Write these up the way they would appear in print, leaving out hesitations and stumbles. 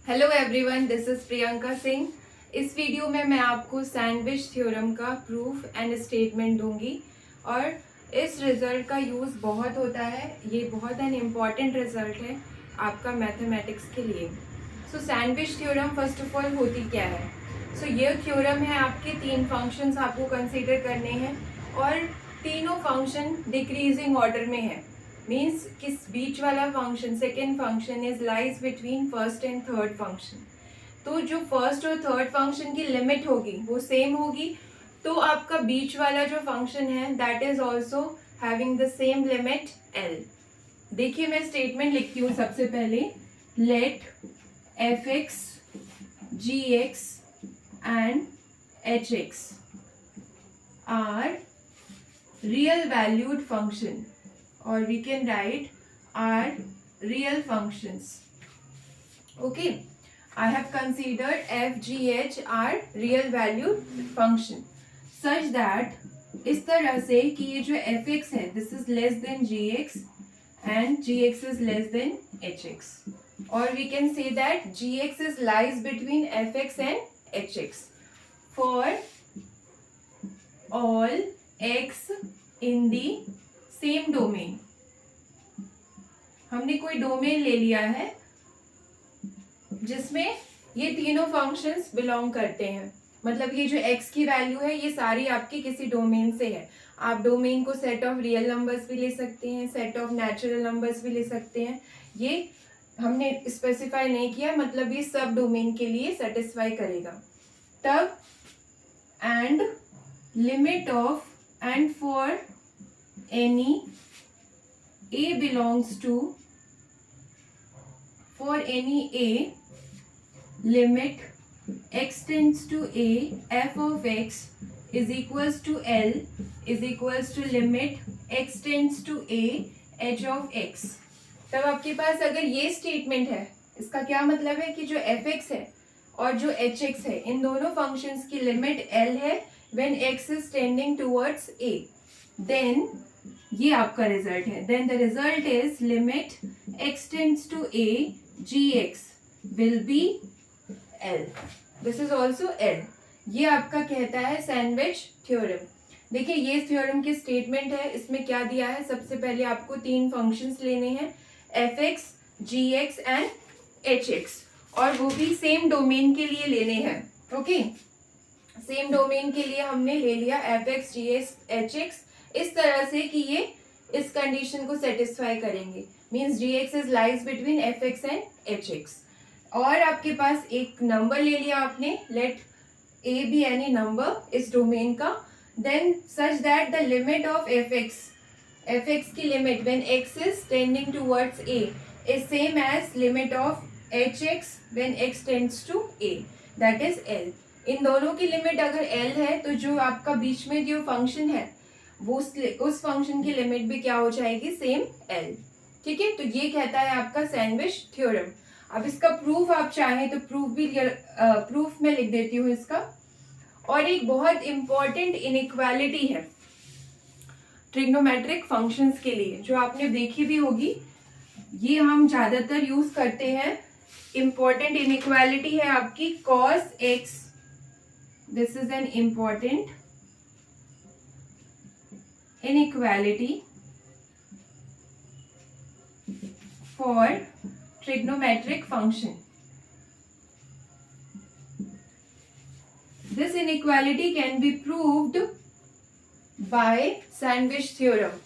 Hello everyone, this is Priyanka Singh. इस video में मैं आपको सैंडविच थ्योरम का प्रूफ एंड स्टेटमेंट दूंगी और इस रिजल्ट का यूज़ बहुत होता है। ये बहुत एन इम्पॉर्टेंट रिजल्ट है आपका मैथमेटिक्स के लिए। So sandwich theorem first of all होती क्या है? ये थ्योरम है, आपके तीन फंक्शंस आपको कंसीडर करने हैं और तीनों फंक्शन डिक्रीजिंग ऑर्डर में है। मीन्स किस बीच वाला function, second function is lies between first and third function. तो जो फर्स्ट और थर्ड फंक्शन की लिमिट होगी वो सेम होगी, तो आपका बीच वाला जो फंक्शन है that is also having the same limit L. देखिए मैं स्टेटमेंट लिखती हूँ सबसे पहले। Let f x g x and h x are real valued function, or we can write are real functions. Okay, I have considered f g h are real valued function such that इस तरह से कि ये जो f x है this is less than g x and g x is less than h x, और we can say that g x is lies between f x and h x for all x in the same domain। हमने कोई domain ले लिया है जिसमें ये तीनों functions belong करते हैं। मतलब ये जो x की वैल्यू है ये सारी आपकी किसी डोमेन से है। आप डोमेन को सेट ऑफ रियल नंबर्स भी ले सकते हैं, सेट ऑफ नेचुरल नंबर्स भी ले सकते हैं। ये हमने स्पेसिफाई नहीं किया, मतलब ये सब डोमेन के लिए सेटिस्फाई करेगा। तब and limit of and for any a belongs to, for any a limit x tends to a f of x is equals to L is equals to limit x tends to a h of x। तब आपके पास अगर ये statement है, इसका क्या मतलब है कि जो एफ एक्स है और जो एच एक्स है इन दोनों फंक्शंस की लिमिट L है when x is tending towards a, then ये आपका रिजल्ट है। then the result is limit x tends to a gx will be L, this is also L। ये आपका कहता है सैंडविच थ्योरम। देखिए ये थ्योरम की स्टेटमेंट है, इसमें क्या दिया है, सबसे पहले आपको तीन फंक्शंस लेने हैं f x g x and h x, और वो भी सेम डोमेन के लिए लेने हैं। ओके, सेम डोमेन के लिए हमने ले लिया F x g x H x इस तरह से कि ये इस कंडीशन को सेटिस्फाई करेंगे। Means g x is lies between f x and h x. और आपके पास एक नंबर ले लिया आपने, let a be any number इस डोमेन का, then such that the limit of f x की limit when x is tending towards a is same as limit of h x when x tends to a, that is l. इन दोनों की limit अगर L है तो जो आपका बीच में जो फंक्शन है वो उस फंक्शन की लिमिट भी क्या हो जाएगी, सेम L। ठीक है, तो ये कहता है आपका सैंडविच थ्योरम। अब इसका प्रूफ आप चाहें तो प्रूफ में लिख देती हूँ इसका। और एक बहुत इंपॉर्टेंट इनइक्वालिटी है ट्रिग्नोमेट्रिक फंक्शंस के लिए जो आपने देखी भी होगी, ये हम ज्यादातर यूज करते हैं। इंपॉर्टेंट इनइक्वालिटी है आपकी cos x। This is an important inequality for trigonometric function. This inequality can be proved by Sandwich theorem.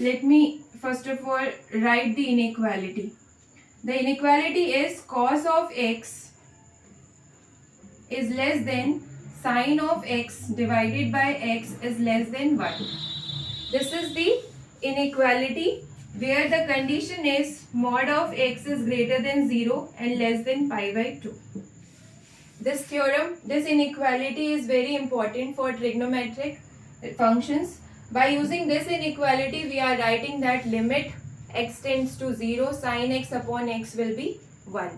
Let me first of all write the inequality. The inequality is cos of x is less than sin of x divided by x is less than 1. This is the inequality where the condition is mod of x is greater than 0 and less than pi by 2. This theorem, this inequality is very important for trigonometric functions. By using this inequality we are writing that limit x tends to 0 sin x upon x will be 1.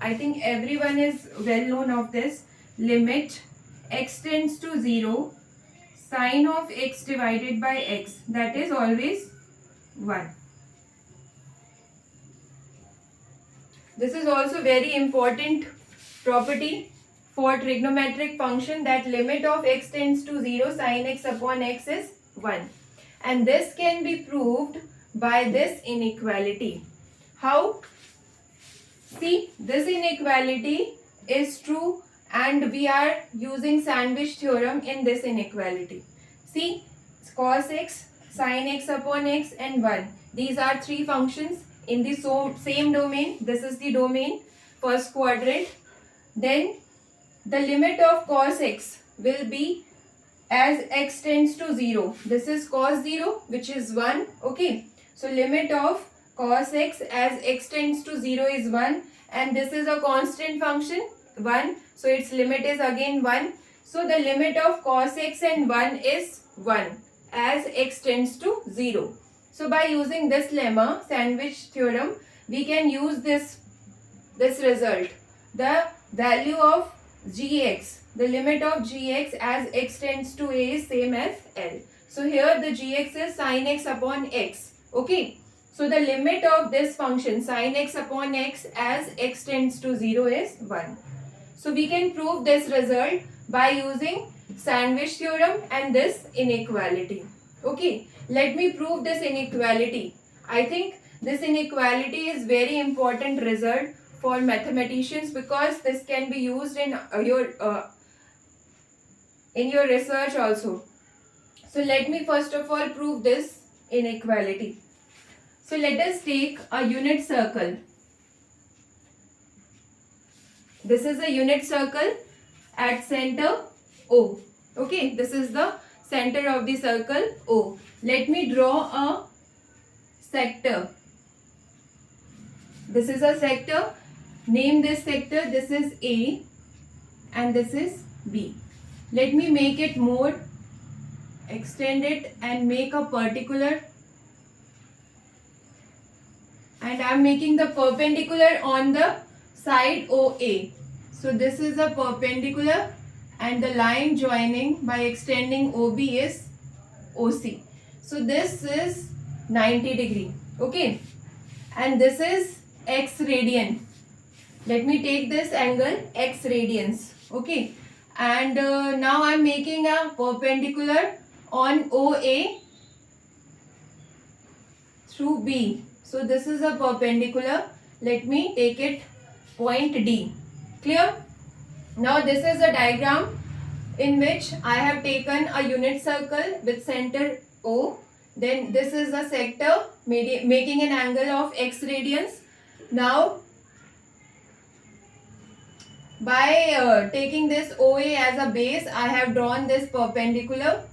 I think everyone is well known of this. Limit x tends to 0 sin of x divided by x, that is always 1. This is also very important property for trigonometric function, that limit of x tends to 0 sin x upon x is 1. And this can be proved by this inequality. How? See, this inequality is true and we are using Sandwich theorem in this inequality. See, cos x, sin x upon x and 1. These are three functions in the same domain. This is the domain, first quadrant. Then the limit of cos x will be as x tends to 0. This is cos 0, which is 1. Okay. So limit of cos x as x tends to 0 is 1. And this is a constant function, 1. So its limit is again 1. So the limit of cos x and 1 is 1 as x tends to 0. So by using this lemma, Sandwich theorem, we can use this result. The value of gx, the limit of gx as x tends to a is same as L. So here the gx is sin x upon x. Okay. So the limit of this function sin x upon x as x tends to 0 is 1. So we can prove this result by using Sandwich theorem and this inequality. Okay, let me prove this inequality. I think this inequality is very important result for mathematicians because this can be used in your research also. So let me first of all prove this inequality. So let us take a unit circle. This is a unit circle at center O. Okay, this is the center of the circle O. Let me draw a sector. This is a sector. Name this sector. This is A and this is B. Let me make it more, extend it and make a particular. And I am making the perpendicular on the side OA. So this is a perpendicular and the line joining by extending OB is OC. So this is 90 degree. Okay. And this is x radian. Let me take this angle x radians. Okay. And now I am making a perpendicular on OA through B. So this is a perpendicular. Let me take it point D. Clear? Now this is a diagram in which I have taken a unit circle with center O. Then this is a sector making an angle of x radians. Now by taking this OA as a base, I have drawn this perpendicular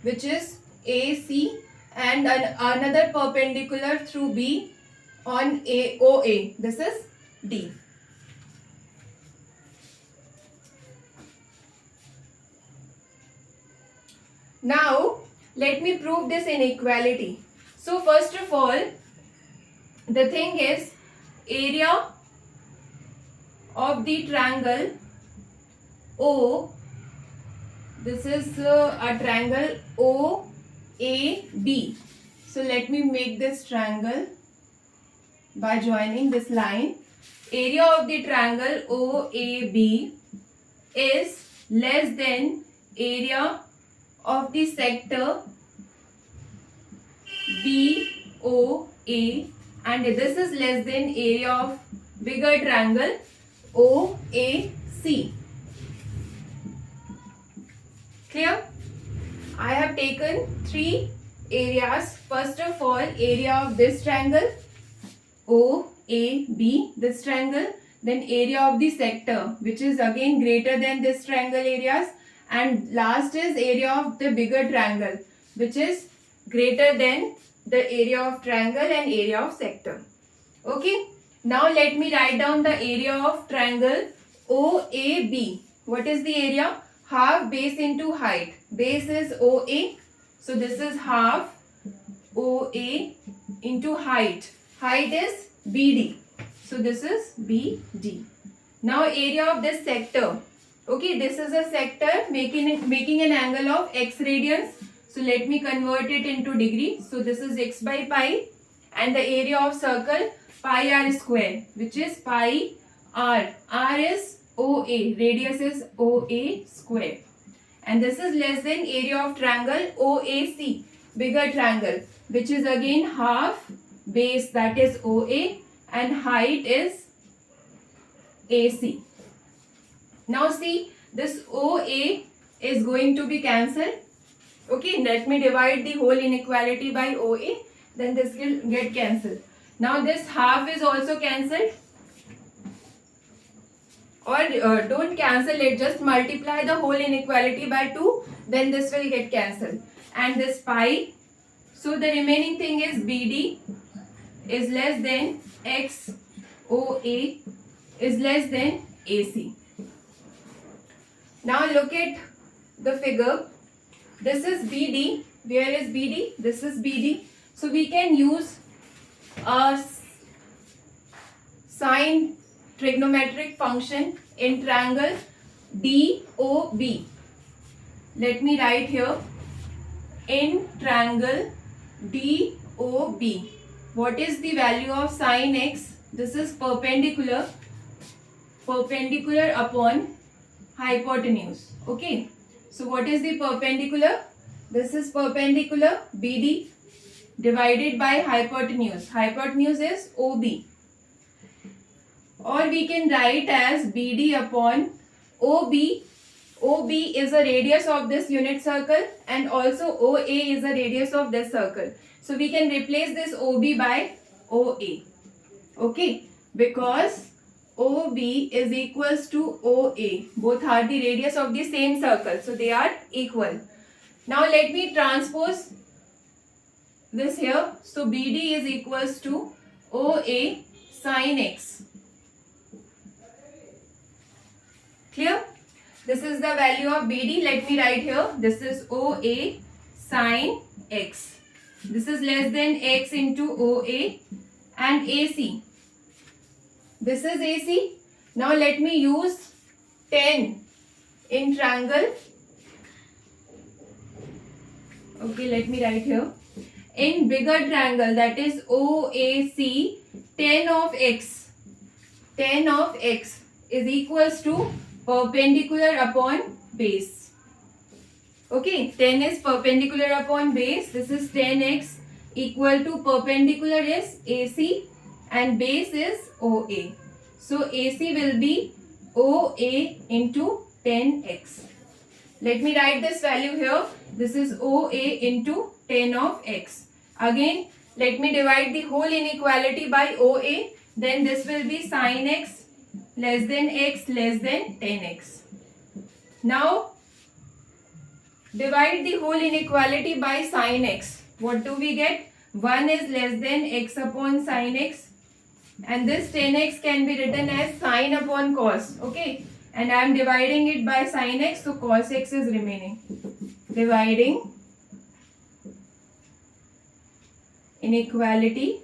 which is AC and another perpendicular through B on OA. This is D. Now let me prove this inequality. So first of all, the thing is area of the triangle O. This is a triangle OAB. So let me make this triangle by joining this line. Area of the triangle OAB is less than area of the sector BOA, and this is less than area of bigger triangle OAC. Clear? I have taken three areas. First of all, area of this triangle OAB, this triangle, then area of the sector which is again greater than this triangle areas, and last is area of the bigger triangle which is greater than the area of triangle and area of sector. Okay. Now let me write down the area of triangle OAB. What is the area? Half base into height. Base is OA. So this is half OA into height. Height is BD. So this is BD. Now area of this sector. Okay, this is a sector making an angle of x radians. So let me convert it into degree. So this is x by pi and the area of circle pi r square, which is pi r. R is OA, radius is OA square, and this is less than area of triangle OAC, bigger triangle, which is again half base, that is OA, and height is AC. Now see, this OA is going to be cancelled. Okay, let me divide the whole inequality by OA, then this will get cancelled. Now this half is also cancelled, or don't cancel it, just multiply the whole inequality by 2, then this will get cancelled, and this pi. So the remaining thing is BD is less than XOA is less than AC. Now look at the figure. This is BD. Where is BD? This is BD. So we can use a sine trigonometric function in triangle DOB. Let me write here, in triangle DOB. What is the value of sine x? This is perpendicular upon hypotenuse. Okay, so what is the perpendicular? This is perpendicular BD divided by hypotenuse. Hypotenuse is OB, or we can write as BD upon OB. OB is a radius of this unit circle, and also OA is a radius of this circle. So we can replace this OB by OA. Okay, because OB is equals to OA. Both are the radius of the same circle, so they are equal. Now let me transpose this here. So BD is equals to OA sine x. Clear? This is the value of BD. Let me write here. This is OA sine x. This is less than x into OA, and AC. This is AC. Now let me use 10 in triangle. Okay, let me write here. In bigger triangle, that is OAC, 10 of x is equals to perpendicular upon base. Okay, 10 is perpendicular upon base. This is 10x equal to perpendicular is AC and base is OA. So AC will be OA into 10x. Let me write this value here. This is OA into 10 of x. Again, let me divide the whole inequality by OA. Then this will be sin x less than x less than 10x. Now, divide the whole inequality by sin x. What do we get? 1 is less than x upon sin x. And this 10x can be written as sin upon cos. Okay. And I am dividing it by sin x. So cos x is remaining. Dividing inequality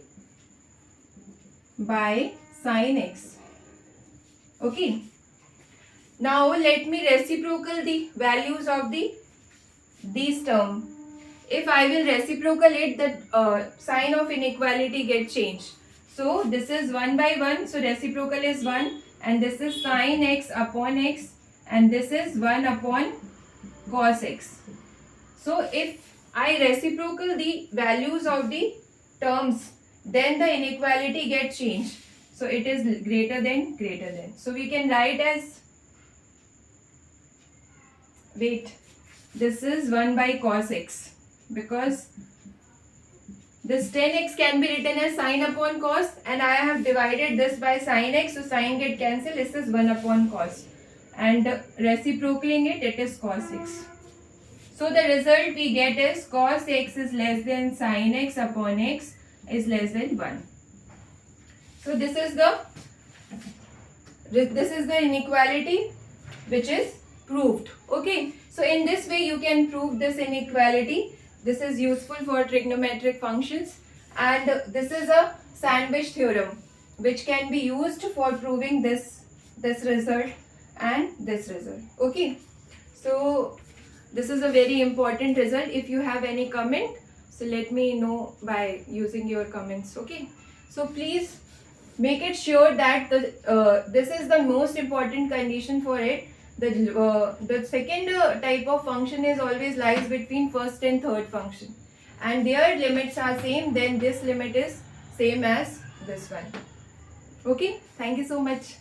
by sin x. Okay. Now let me reciprocal the values of these terms. If I will reciprocal it, the sign of inequality get changed. So this is 1 by 1. So reciprocal is 1. And this is sin x upon x. And this is 1 upon cos x. So if I reciprocal the values of the terms, then the inequality get changed. So it is greater than. So we can write as, this is 1 by cos x, because this 10x can be written as sin upon cos, and I have divided this by sin x, so sin get cancelled. This is 1 upon cos, and reciprocaling it, it is cos x. So the result we get is cos x is less than sin x upon x is less than 1. So this is the inequality which is proved. Okay. So in this way you can prove this inequality. This is useful for trigonometric functions, and this is a sandwich theorem which can be used for proving this result and this result. Okay. So this is a very important result. If you have any comment, So let me know by using your comments. Okay. So please make it sure that this is the most important condition for it. The second type of function is always lies between first and third function, and their limits are same. Then this limit is same as this one. Okay. Thank you so much.